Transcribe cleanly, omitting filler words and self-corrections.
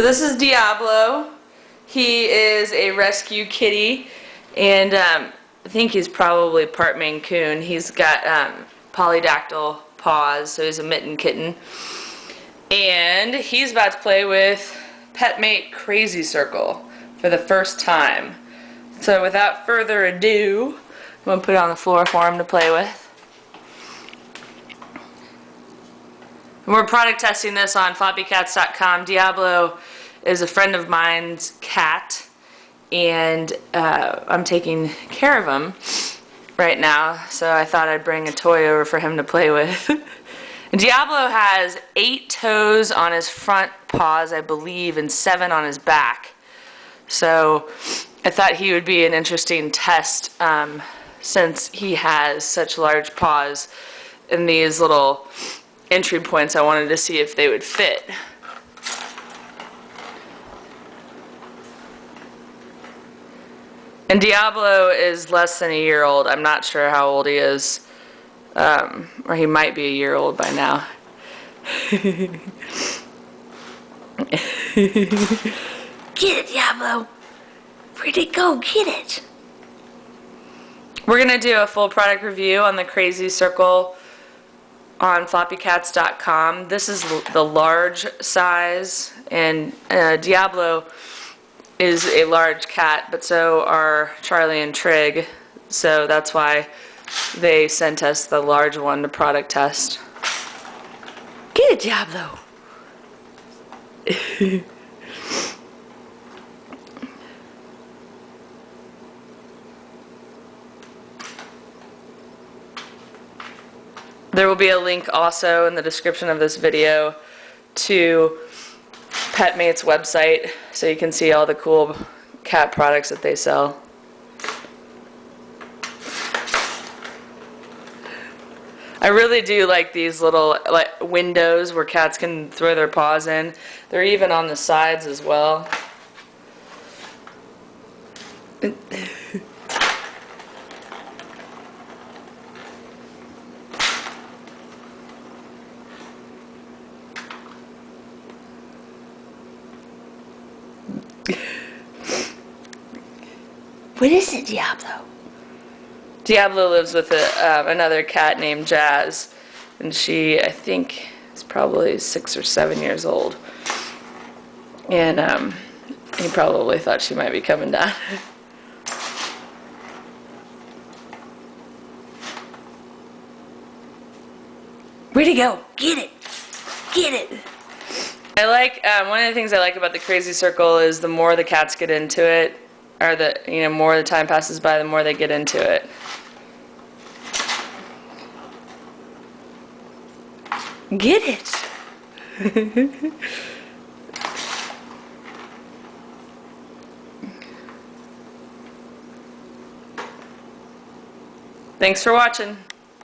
This is Diablo. He is a rescue kitty, and I think he's probably part Maine Coon. He's got polydactyl paws, so he's a mitten kitten. And he's about to play with Petmate Crazy Circle for the first time. So without further ado, I'm going to put it on the floor for him to play with. We're product testing this on Floppycats.com. Diablo is a friend of mine's cat, and I'm taking care of him right now, so I thought I'd bring a toy over for him to play with. Diablo has 8 toes on his front paws, I believe, and 7 on his back. So I thought he would be an interesting test since he has such large paws. And these little entry points, I wanted to see if they would fit. And Diablo is less than a year old. I'm not sure how old he is. Or he might be a year old by now. Get it, Diablo. Where'd it go? Get it. We're going to do a full product review on the Crazy Circle on Floppycats.com. This is the large size, and Diablo is a large cat, but so are Charlie and Trig, so that's why they sent us the large one to product test. Get it, Diablo. There will be a link also in the description of this video to Petmate's website, so you can see all the cool cat products that they sell. I really do like these little windows where cats can throw their paws in. They're even on the sides as well. What is it, Diablo? Diablo lives with another cat named Jazz, and she, I think, is probably 6 or 7 years old. And he probably thought she might be coming down. Where'd it go? Get it. Get it. I like, one of the things I like about the Crazy Circle is the more the cats get into it, or the more the time passes by, the more they get into it. Get it. Thanks for watching.